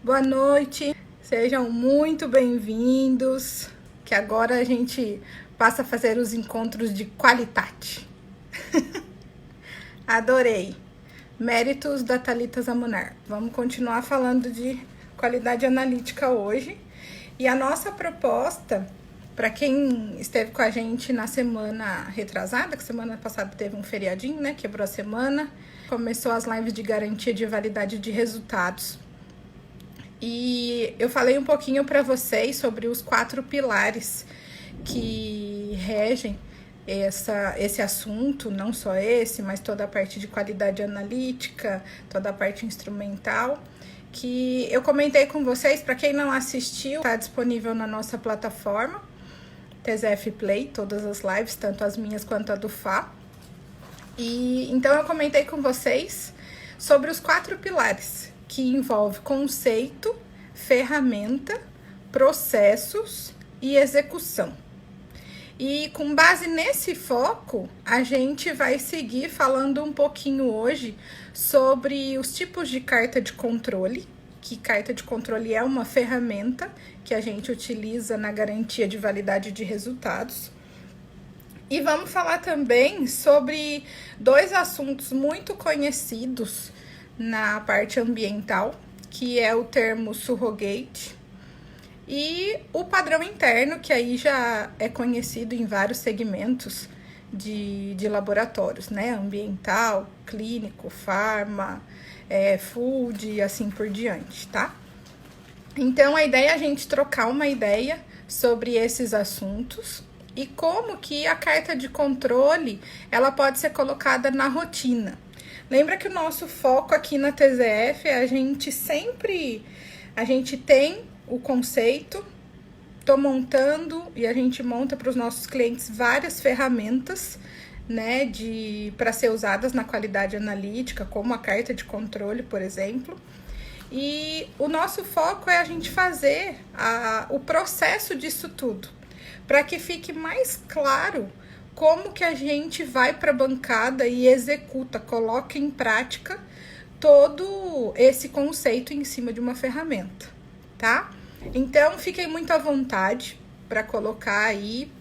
Boa noite, sejam muito bem-vindos, que agora a gente passa a fazer os encontros de qualidade. Adorei. Méritos da Thalita Zamunar. Vamos continuar falando de qualidade analítica hoje. E a nossa proposta, para quem esteve com a gente na semana retrasada, que semana passada teve um feriadinho, né? Quebrou a semana. Começou as lives de garantia de validade de resultados. E eu falei um pouquinho para vocês sobre os 4 pilares que regem esse assunto, não só esse, mas toda a parte de qualidade analítica, toda a parte instrumental, que eu comentei com vocês. Para quem não assistiu, está disponível na nossa plataforma, TZF Play, todas as lives, tanto as minhas quanto a do Fá. E então eu comentei com vocês sobre os 4 pilares, que envolve conceito, ferramenta, processos e execução. E com base nesse foco, a gente vai seguir falando um pouquinho hoje sobre os tipos de carta de controle, que carta de controle é uma ferramenta que a gente utiliza na garantia de validade de resultados. E vamos falar também sobre 2 assuntos muito conhecidos na parte ambiental, que é o termo surrogate e o padrão interno, que aí já é conhecido em vários segmentos de laboratórios, né? Ambiental, clínico, farma, food e assim por diante, tá? Então a ideia é a gente trocar uma ideia sobre esses assuntos e como que a carta de controle ela pode ser colocada na rotina. Lembra que o nosso foco aqui na TZF é a gente tem o conceito, tô montando e a gente monta para os nossos clientes várias ferramentas, né, para ser usadas na qualidade analítica, como a carta de controle, por exemplo. E o nosso foco é a gente fazer o processo disso tudo, para que fique mais claro como que a gente vai para a bancada e executa, coloca em prática todo esse conceito em cima de uma ferramenta, tá? Então, fiquem muito à vontade para colocar aí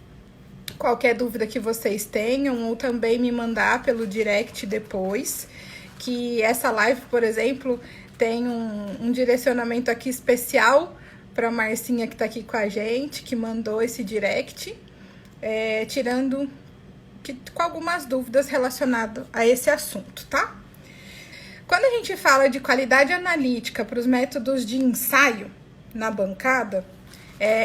qualquer dúvida que vocês tenham, ou também me mandar pelo direct depois, que essa live, por exemplo, tem um direcionamento aqui especial para a Marcinha que está aqui com a gente, que mandou esse direct, com algumas dúvidas relacionadas a esse assunto, tá? Quando a gente fala de qualidade analítica para os métodos de ensaio na bancada,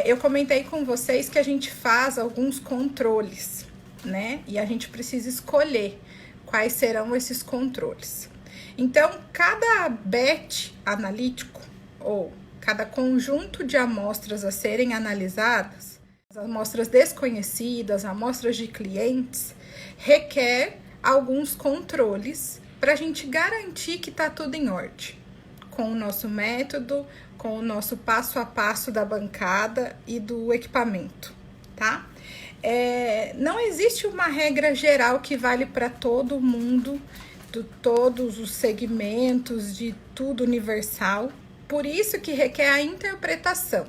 eu comentei com vocês que a gente faz alguns controles, né? E a gente precisa escolher quais serão esses controles. Então, cada batch analítico, ou cada conjunto de amostras a serem analisadas, as amostras desconhecidas, amostras de clientes, requer alguns controles para a gente garantir que está tudo em ordem, com o nosso método, com o nosso passo a passo da bancada e do equipamento, tá? Não existe uma regra geral que vale para todo mundo, de todos os segmentos, de tudo universal. Por isso que requer a interpretação.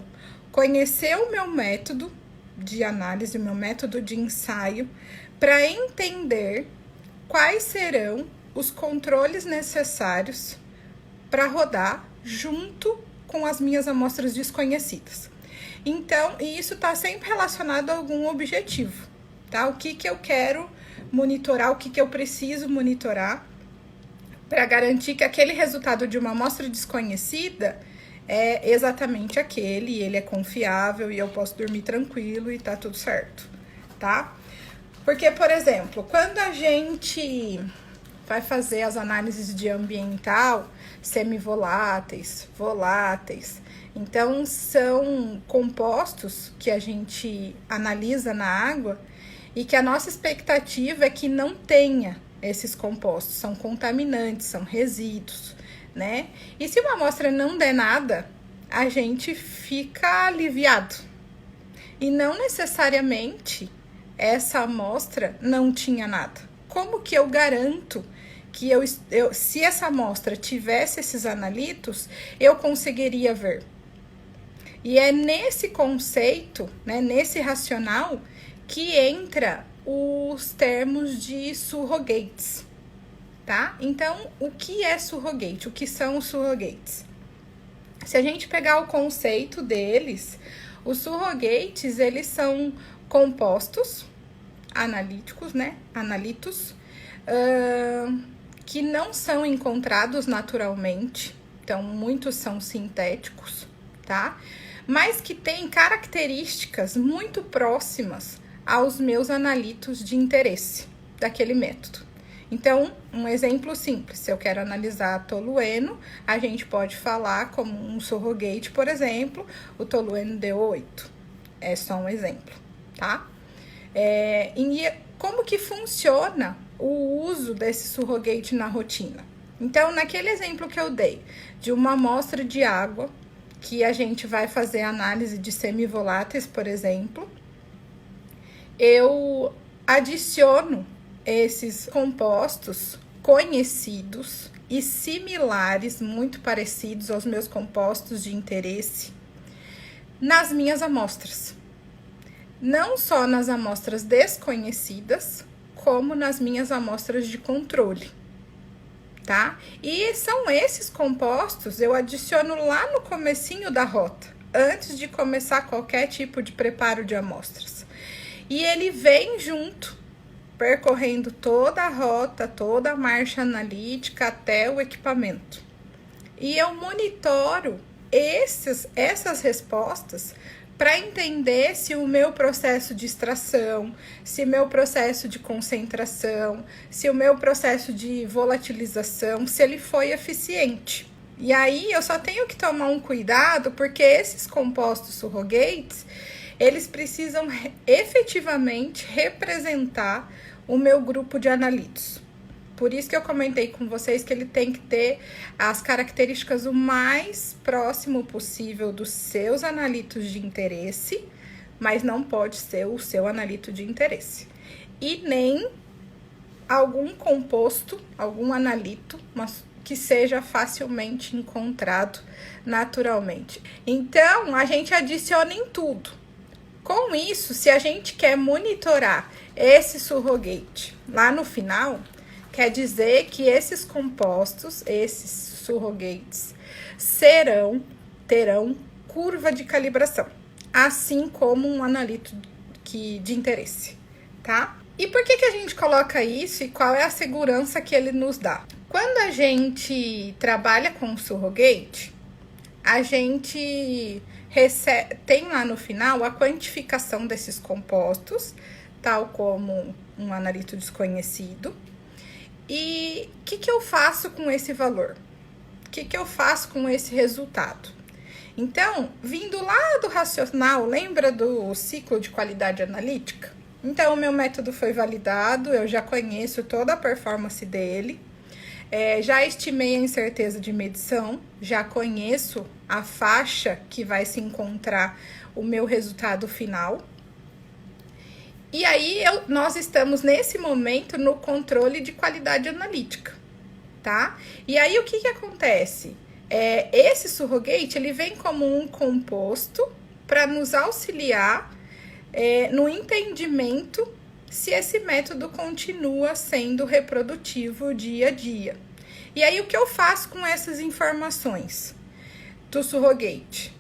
Conhecer o meu método de análise, o meu método de ensaio, para entender quais serão os controles necessários para rodar junto com as minhas amostras desconhecidas. Então, isso está sempre relacionado a algum objetivo, tá? O que eu quero monitorar, o que eu preciso monitorar para garantir que aquele resultado de uma amostra desconhecida é exatamente aquele, ele é confiável e eu posso dormir tranquilo e tá tudo certo, tá? Porque, por exemplo, quando a gente vai fazer as análises de ambiental, semivoláteis, voláteis, então são compostos que a gente analisa na água e que a nossa expectativa é que não tenha esses compostos, são contaminantes, são resíduos, né? E se uma amostra não der nada, a gente fica aliviado. E não necessariamente essa amostra não tinha nada. Como que eu garanto que se essa amostra tivesse esses analitos, eu conseguiria ver. E é nesse conceito, né, nesse racional, que entra os termos de surrogates, tá? Então, o que é surrogate? O que são os surrogates? Se a gente pegar o conceito deles, os surrogates, eles são compostos analíticos, né? Analitos, que não são encontrados naturalmente, então muitos são sintéticos, tá? Mas que têm características muito próximas aos meus analitos de interesse daquele método. Então, um exemplo simples, se eu quero analisar tolueno, a gente pode falar como um surrogate, por exemplo, o tolueno D8. É só um exemplo, tá? E como que funciona o uso desse surrogate na rotina? Então, naquele exemplo que eu dei, de uma amostra de água, que a gente vai fazer análise de semivoláteis, por exemplo, eu adiciono esses compostos conhecidos e similares, muito parecidos aos meus compostos de interesse, nas minhas amostras. Não só nas amostras desconhecidas, como nas minhas amostras de controle, tá? E são esses compostos, eu adiciono lá no comecinho da rota, antes de começar qualquer tipo de preparo de amostras. E ele vem junto, percorrendo toda a rota, toda a marcha analítica até o equipamento. E eu monitoro essas respostas para entender se o meu processo de extração, se o meu processo de concentração, se o meu processo de volatilização, se ele foi eficiente. E aí eu só tenho que tomar um cuidado, porque esses compostos surrogates, eles precisam efetivamente representar o meu grupo de analitos. Por isso que eu comentei com vocês que ele tem que ter as características o mais próximo possível dos seus analitos de interesse, mas não pode ser o seu analito de interesse. E nem algum composto, algum analito, mas que seja facilmente encontrado naturalmente. Então, a gente adiciona em tudo. Com isso, se a gente quer monitorar esse surrogate lá no final, quer dizer que esses compostos, esses surrogates, terão curva de calibração, assim como um analito de interesse, tá? E por que a gente coloca isso e qual é a segurança que ele nos dá? Quando a gente trabalha com surrogate, a gente tem lá no final a quantificação desses compostos, tal como um analito desconhecido. E o que eu faço com esse valor? O que eu faço com esse resultado? Então, vindo lá do racional, lembra do ciclo de qualidade analítica? Então, o meu método foi validado, eu já conheço toda a performance dele. Já estimei a incerteza de medição, já conheço a faixa que vai se encontrar o meu resultado final. E aí, nós estamos nesse momento no controle de qualidade analítica, tá? E aí, o que acontece? Esse surrogate, ele vem como um composto para nos auxiliar no entendimento se esse método continua sendo reprodutivo dia a dia. E aí, o que eu faço com essas informações do surrogate?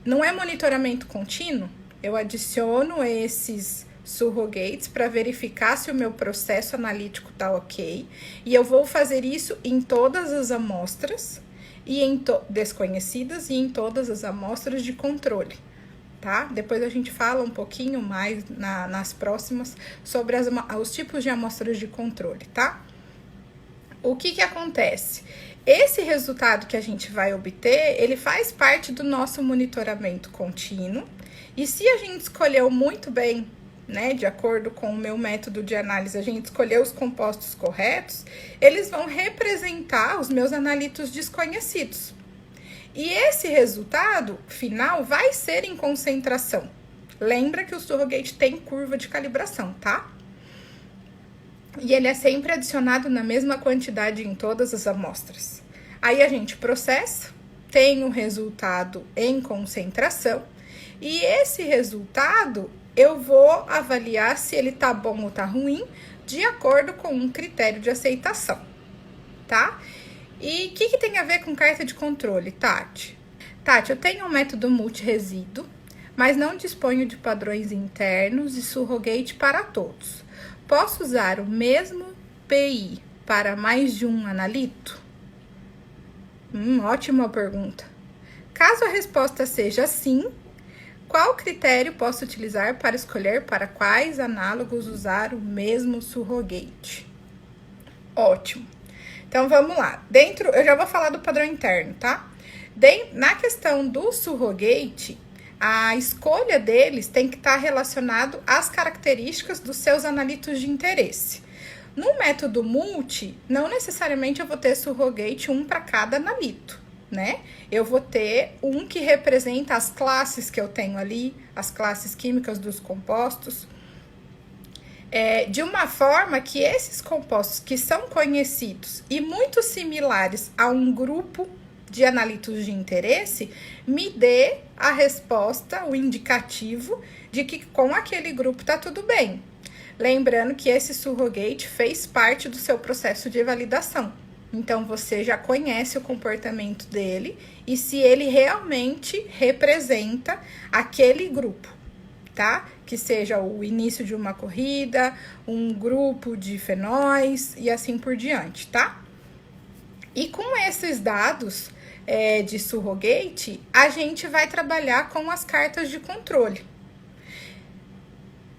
Não é monitoramento contínuo? Eu adiciono esses surrogates para verificar se o meu processo analítico está ok. E eu vou fazer isso em todas as amostras e desconhecidas e em todas as amostras de controle. Tá? Depois a gente fala um pouquinho mais nas próximas sobre os tipos de amostras de controle, tá? O que acontece? Esse resultado que a gente vai obter, ele faz parte do nosso monitoramento contínuo. E se a gente escolheu muito bem, né, de acordo com o meu método de análise, a gente escolheu os compostos corretos, eles vão representar os meus analitos desconhecidos. E esse resultado final vai ser em concentração. Lembra que o surrogate tem curva de calibração, tá? e ele é sempre adicionado na mesma quantidade em todas as amostras. Aí a gente processa, tem o resultado em concentração, e esse resultado eu vou avaliar se ele tá bom ou tá ruim, de acordo com um critério de aceitação, tá? E o que tem a ver com carta de controle, Tati? Tati, eu tenho um método multiresíduo, mas não disponho de padrões internos e surrogate para todos. Posso usar o mesmo PI para mais de um analito? Ótima pergunta. Caso a resposta seja sim, qual critério posso utilizar para escolher para quais análogos usar o mesmo surrogate? Ótimo. Então, vamos lá. Eu já vou falar do padrão interno, tá? Na questão do surrogate, a escolha deles tem que estar relacionado às características dos seus analitos de interesse. No método multi, não necessariamente eu vou ter surrogate um para cada analito, né? Eu vou ter um que representa as classes que eu tenho ali, as classes químicas dos compostos, de uma forma que esses compostos que são conhecidos e muito similares a um grupo de analitos de interesse, me dê a resposta, o indicativo de que com aquele grupo tá tudo bem. Lembrando que esse surrogate fez parte do seu processo de validação. Então, você já conhece o comportamento dele e se ele realmente representa aquele grupo, tá? Que seja o início de uma corrida, um grupo de fenóis e assim por diante, tá? E com esses dados de surrogate, a gente vai trabalhar com as cartas de controle.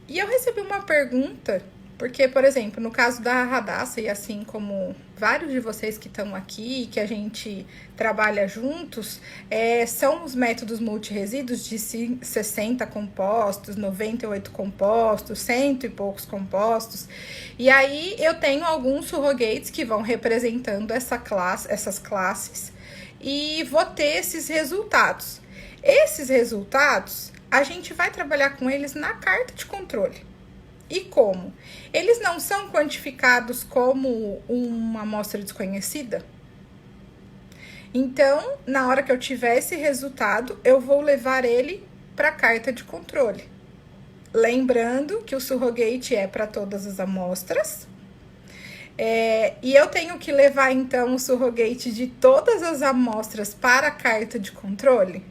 E eu recebi uma pergunta, porque, por exemplo, no caso da Radassa, e assim como vários de vocês que estão aqui, que a gente trabalha juntos, são os métodos multiresíduos de 60 compostos, 98 compostos, 100 e poucos compostos. E aí eu tenho alguns surrogates que vão representando essas classes e vou ter esses resultados. Esses resultados, a gente vai trabalhar com eles na carta de controle. E como? Eles não são quantificados como uma amostra desconhecida? Então, na hora que eu tiver esse resultado, eu vou levar ele para a carta de controle. Lembrando que o surrogate é para todas as amostras. E eu tenho que levar, então, o surrogate de todas as amostras para a carta de controle?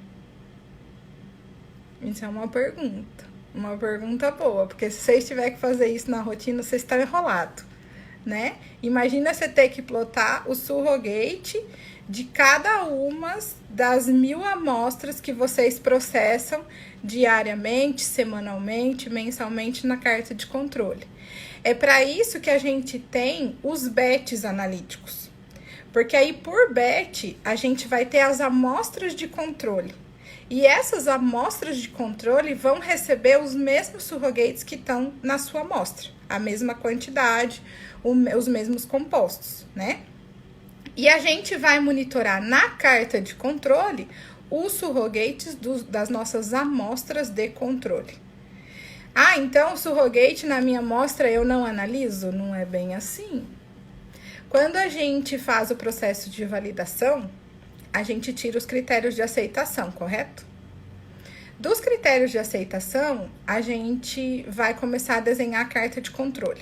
Isso é uma pergunta boa, porque se você tiver que fazer isso na rotina, você está enrolado, né? Imagina você ter que plotar o surrogate de cada uma das 1000 amostras que vocês processam diariamente, semanalmente, mensalmente na carta de controle. É para isso que a gente tem os batches analíticos, porque aí por batch a gente vai ter as amostras de controle. E essas amostras de controle vão receber os mesmos surrogates que estão na sua amostra, a mesma quantidade, os mesmos compostos, né? E a gente vai monitorar na carta de controle os surrogates das nossas amostras de controle. Então o surrogate na minha amostra eu não analiso? Não é bem assim. Quando a gente faz o processo de validação, a gente tira os critérios de aceitação, correto? Dos critérios de aceitação, a gente vai começar a desenhar a carta de controle.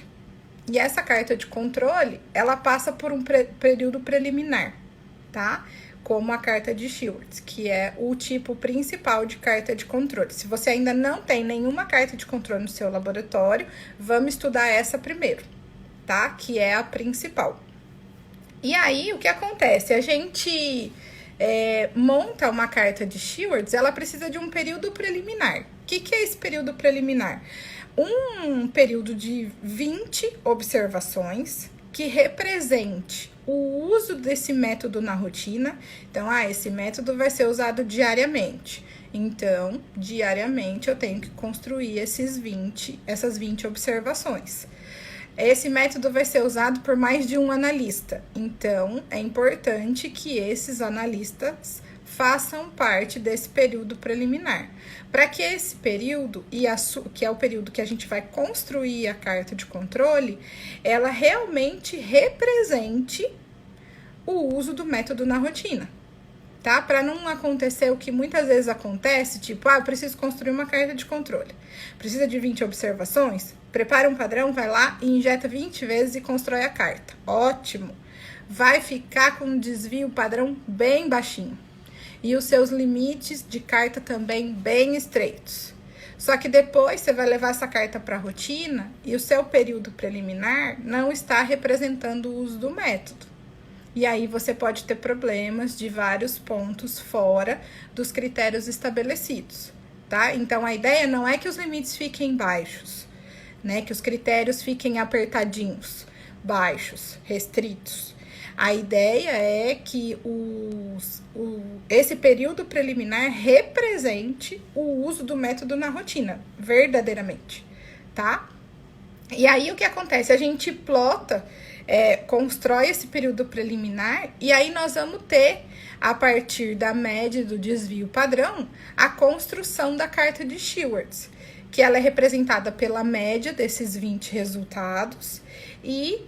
E essa carta de controle, ela passa por um período preliminar, tá? Como a carta de Schwartz, que é o tipo principal de carta de controle. Se você ainda não tem nenhuma carta de controle no seu laboratório, vamos estudar essa primeiro, tá? Que é a principal. E aí, o que acontece? A gente monta uma carta de Schwartz, ela precisa de um período preliminar. O que é esse período preliminar? Um período de 20 observações que represente o uso desse método na rotina. Então, esse método vai ser usado diariamente. Então, diariamente eu tenho que construir essas 20 observações. Esse método vai ser usado por mais de um analista. Então, é importante que esses analistas façam parte desse período preliminar. Para que esse período, que é o período que a gente vai construir a carta de controle, ela realmente represente o uso do método na rotina, tá? Para não acontecer o que muitas vezes acontece, tipo, eu preciso construir uma carta de controle. Precisa de 20 observações? Prepara um padrão, vai lá e injeta 20 vezes e constrói a carta. Ótimo! Vai ficar com um desvio padrão bem baixinho. E os seus limites de carta também bem estreitos. Só que depois você vai levar essa carta para a rotina e o seu período preliminar não está representando o uso do método. E aí você pode ter problemas de vários pontos fora dos critérios estabelecidos, tá? Então a ideia não é que os limites fiquem baixos, né? Que os critérios fiquem apertadinhos, baixos, restritos. A ideia é que esse período preliminar represente o uso do método na rotina, verdadeiramente, tá? E aí o que acontece? A gente plota, constrói esse período preliminar e aí nós vamos ter, a partir da média do desvio padrão, a construção da carta de Schwartz, que ela é representada pela média desses 20 resultados e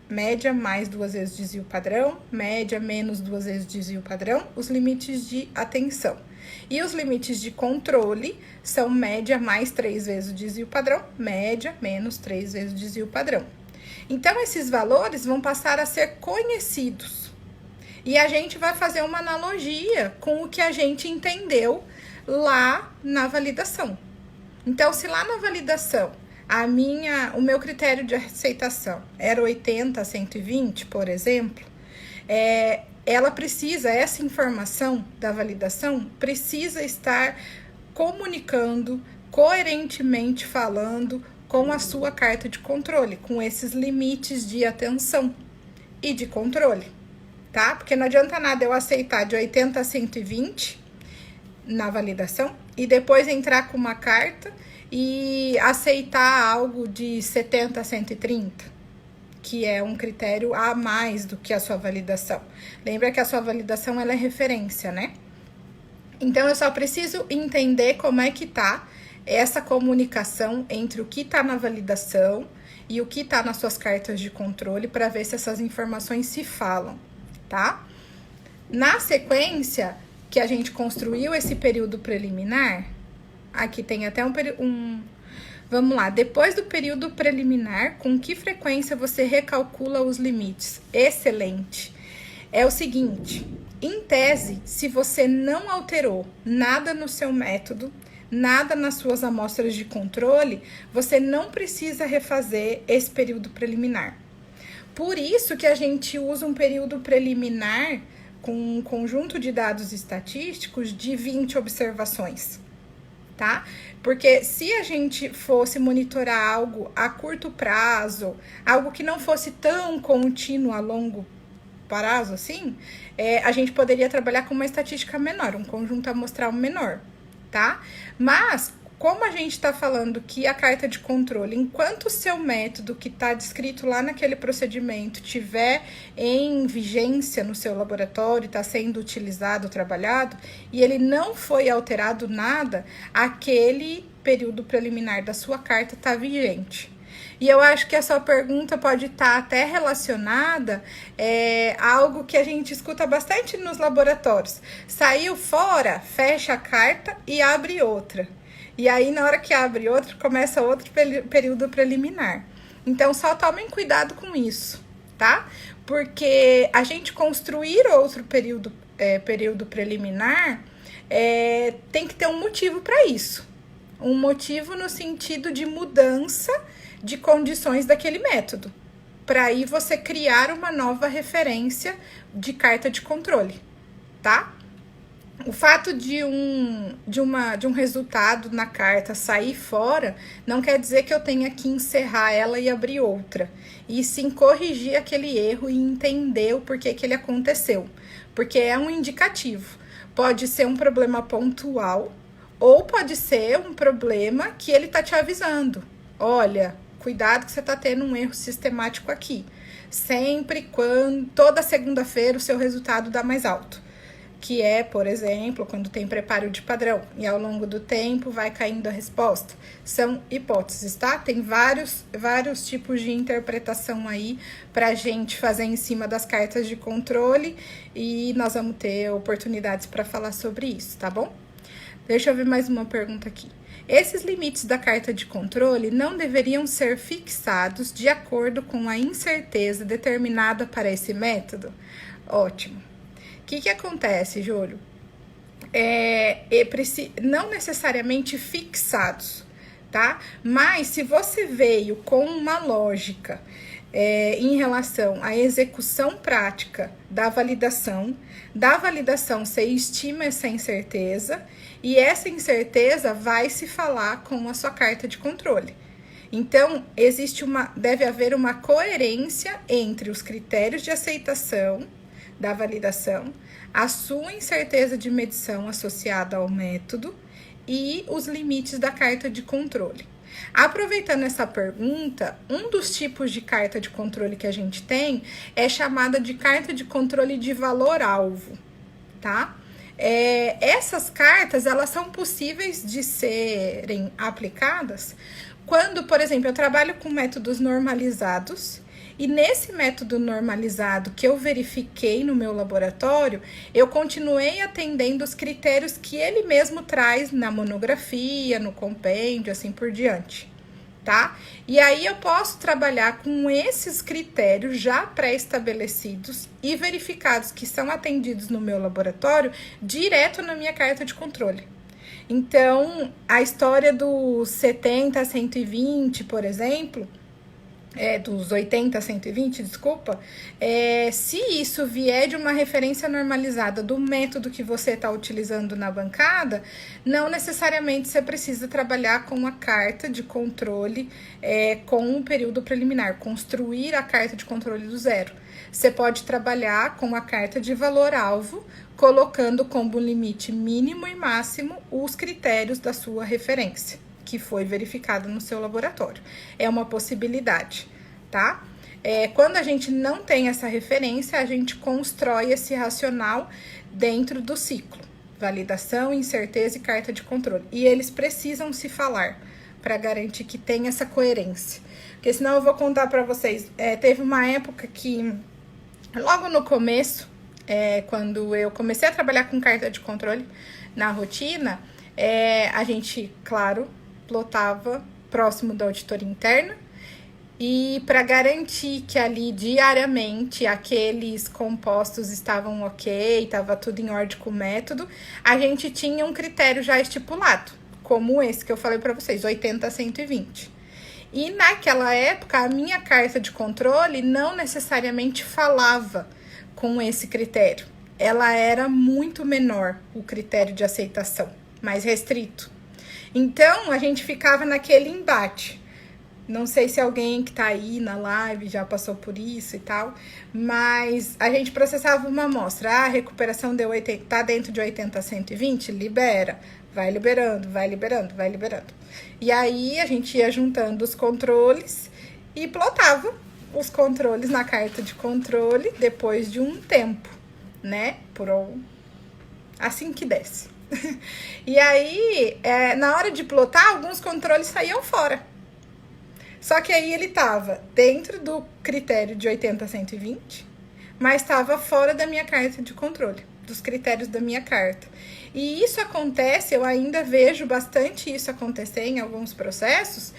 média mais 2 vezes desvio padrão, média menos 2 vezes desvio padrão, os limites de atenção. E os limites de controle são média mais 3 vezes o desvio padrão, média menos 3 vezes o desvio padrão. Então, esses valores vão passar a ser conhecidos. E a gente vai fazer uma analogia com o que a gente entendeu lá na validação. Então, se lá na validação o meu critério de aceitação era 80 a 120, por exemplo, essa informação da validação precisa estar comunicando, coerentemente falando com a sua carta de controle, com esses limites de atenção e de controle, tá? Porque não adianta nada eu aceitar de 80 a 120 na validação e depois entrar com uma carta e aceitar algo de 70 a 130, que é um critério a mais do que a sua validação. Lembra que a sua validação ela é referência, né? Então, eu só preciso entender como é que tá essa comunicação entre o que tá na validação e o que tá nas suas cartas de controle para ver se essas informações se falam, tá? Na sequência que a gente construiu esse período preliminar, aqui tem até vamos lá, depois do período preliminar, com que frequência você recalcula os limites? Excelente. É o seguinte, em tese, se você não alterou nada no seu método, nada nas suas amostras de controle, você não precisa refazer esse período preliminar. Por isso que a gente usa um período preliminar com um conjunto de dados estatísticos de 20 observações. Tá? Porque se a gente fosse monitorar algo a curto prazo, algo que não fosse tão contínuo a longo prazo assim, a gente poderia trabalhar com uma estatística menor, um conjunto amostral menor, tá? Mas, como a gente está falando que a carta de controle, enquanto o seu método que está descrito lá naquele procedimento tiver em vigência no seu laboratório, está sendo utilizado, trabalhado, e ele não foi alterado nada, aquele período preliminar da sua carta está vigente. E eu acho que a sua pergunta pode estar até relacionada a algo que a gente escuta bastante nos laboratórios. Saiu fora, fecha a carta e abre outra. E aí, na hora que abre outro, começa outro período preliminar. Então, só tomem cuidado com isso, tá? Porque a gente construir outro período preliminar, tem que ter um motivo para isso. Um motivo no sentido de mudança de condições daquele método. Para aí você criar uma nova referência de carta de controle, tá? O fato de um resultado na carta sair fora não quer dizer que eu tenha que encerrar ela e abrir outra. E sim corrigir aquele erro e entender o porquê que ele aconteceu. Porque é um indicativo. Pode ser um problema pontual ou pode ser um problema que ele tá te avisando. Olha, cuidado que você tá tendo um erro sistemático aqui. sempre quando toda segunda-feira o seu resultado dá mais alto, que é, por exemplo, quando tem preparo de padrão e ao longo do tempo vai caindo a resposta. São hipóteses, tá? Tem vários tipos de interpretação aí pra gente fazer em cima das cartas de controle e nós vamos ter oportunidades para falar sobre isso, tá bom? Deixa eu ver mais uma pergunta aqui. Esses limites da carta de controle não deveriam ser fixados de acordo com a incerteza determinada para esse método? Ótimo. O que acontece, Júlio? Não necessariamente fixados, tá? Mas se você veio com uma lógica em relação à execução prática da validação você estima essa incerteza e essa incerteza vai se falar com a sua carta de controle. Então, deve haver uma coerência entre os critérios de aceitação da validação, a sua incerteza de medição associada ao método e os limites da carta de controle. Aproveitando essa pergunta, um dos tipos de carta de controle que a gente tem é chamada de carta de controle de valor-alvo, tá? Essas cartas, elas são possíveis de serem aplicadas quando, por exemplo, eu trabalho com métodos normalizados e nesse método normalizado que eu verifiquei no meu laboratório, eu continuei atendendo os critérios que ele mesmo traz na monografia, no compêndio, assim por diante, tá? E aí eu posso trabalhar com esses critérios já pré-estabelecidos e verificados que são atendidos no meu laboratório direto na minha carta de controle. Então, a história dos 70 a 120, por exemplo, dos 80 a 120, desculpa, se isso vier de uma referência normalizada do método que você está utilizando na bancada, não necessariamente você precisa trabalhar com a carta de controle com um período preliminar, construir a carta de controle do zero. Você pode trabalhar com a carta de valor-alvo, colocando como limite mínimo e máximo os critérios da sua referência, que foi verificado no seu laboratório. É uma possibilidade, tá? Quando a gente não tem essa referência, a gente constrói esse racional dentro do ciclo. Validação, incerteza e carta de controle. E eles precisam se falar para garantir que tem essa coerência. Porque senão eu vou contar para vocês. Teve uma época que, logo no começo, quando eu comecei a trabalhar com carta de controle na rotina, a gente, claro, plotava próximo da auditoria interna e para garantir que ali diariamente aqueles compostos estavam ok, estava tudo em ordem com o método, a gente tinha um critério já estipulado, como esse que eu falei para vocês, 80 a 120. E naquela época a minha carta de controle não necessariamente falava com esse critério. Ela era muito menor, o critério de aceitação, mais restrito. Então, a gente ficava naquele embate. Não sei se alguém que tá aí na live já passou por isso e tal, mas a gente processava uma amostra. A recuperação deu 80, tá dentro de 80 a 120? Libera. Vai liberando, vai liberando, vai liberando. E aí, a gente ia juntando os controles e plotava os controles na carta de controle depois de um tempo, né? Assim que desce. E aí, na hora de plotar, alguns controles saíam fora. Só que aí ele tava dentro do critério de 80 a 120, mas estava fora da minha carta de controle, dos critérios da minha carta. E isso acontece, eu ainda vejo bastante isso acontecer em alguns processos,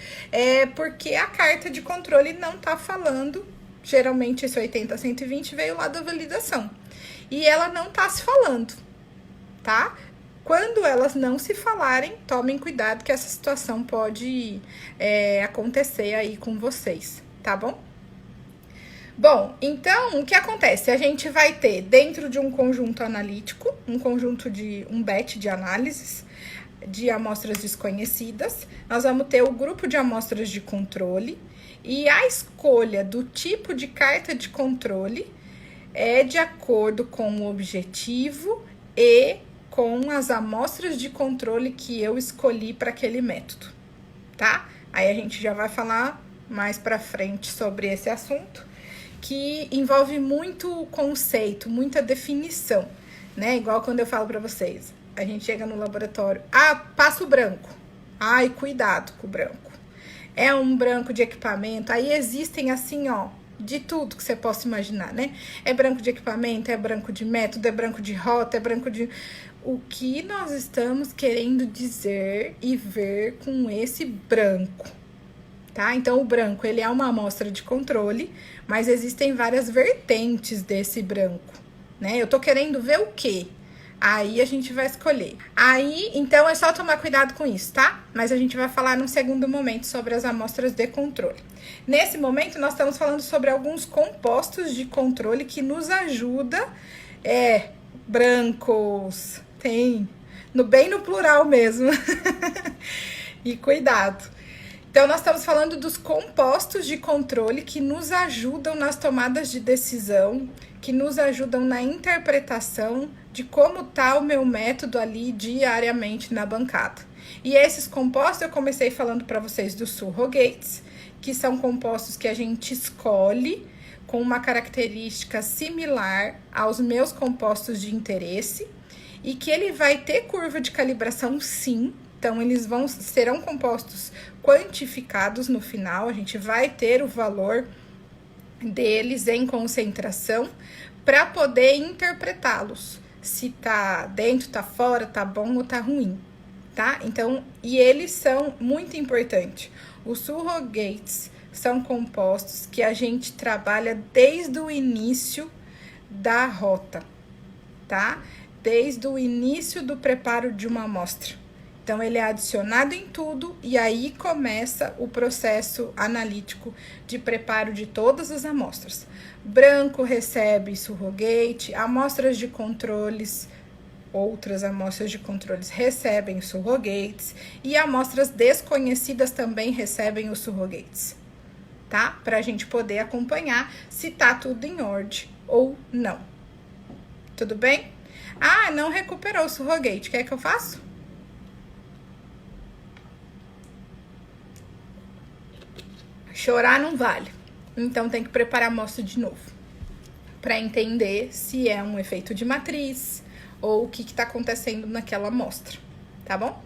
porque a carta de controle não tá falando, geralmente esse 80 a 120 veio lá da validação, e ela não tá se falando, tá? Quando elas não se falarem, tomem cuidado que essa situação pode acontecer aí com vocês, tá bom? Bom, então, o que acontece? A gente vai ter dentro de um conjunto analítico, um batch de análises de amostras desconhecidas, nós vamos ter o grupo de amostras de controle e a escolha do tipo de carta de controle é de acordo com o objetivo e com as amostras de controle que eu escolhi para aquele método, tá? Aí a gente já vai falar mais para frente sobre esse assunto, que envolve muito conceito, muita definição, né? Igual quando eu falo para vocês, a gente chega no laboratório, passa o branco. Ai, cuidado com o branco. É um branco de equipamento, aí existem assim, ó, de tudo que você possa imaginar, né? É branco de equipamento, é branco de método, é branco de rota, é branco de... O que nós estamos querendo dizer e ver com esse branco, tá? Então, o branco, ele é uma amostra de controle, mas existem várias vertentes desse branco, né? Eu tô querendo ver o quê? Aí a gente vai escolher. Aí, então, é só tomar cuidado com isso, tá? Mas a gente vai falar num segundo momento sobre as amostras de controle. Nesse momento, nós estamos falando sobre alguns compostos de controle que nos ajudam, brancos, tem, bem no plural mesmo. E cuidado. Então, nós estamos falando dos compostos de controle que nos ajudam nas tomadas de decisão, que nos ajudam na interpretação de como está o meu método ali diariamente na bancada. E esses compostos, eu comecei falando para vocês dos surrogates, que são compostos que a gente escolhe com uma característica similar aos meus compostos de interesse e que ele vai ter curva de calibração, sim. Então, eles serão compostos quantificados no final, a gente vai ter o valor deles em concentração para poder interpretá-los. Se tá dentro, tá fora, tá bom ou tá ruim, tá? Então, e eles são muito importantes. Os surrogates são compostos que a gente trabalha desde o início da rota, tá? Desde o início do preparo de uma amostra. Então, ele é adicionado em tudo e aí começa o processo analítico de preparo de todas as amostras. Branco recebe surrogate, amostras de controles, outras amostras de controles recebem surrogates e amostras desconhecidas também recebem os surrogates, tá? Para a gente poder acompanhar se tá tudo em ordem ou não. Tudo bem? Não recuperou o surrogate, quer que eu faça? Chorar não vale, então tem que preparar a amostra de novo, para entender se é um efeito de matriz ou o que está acontecendo naquela amostra, tá bom?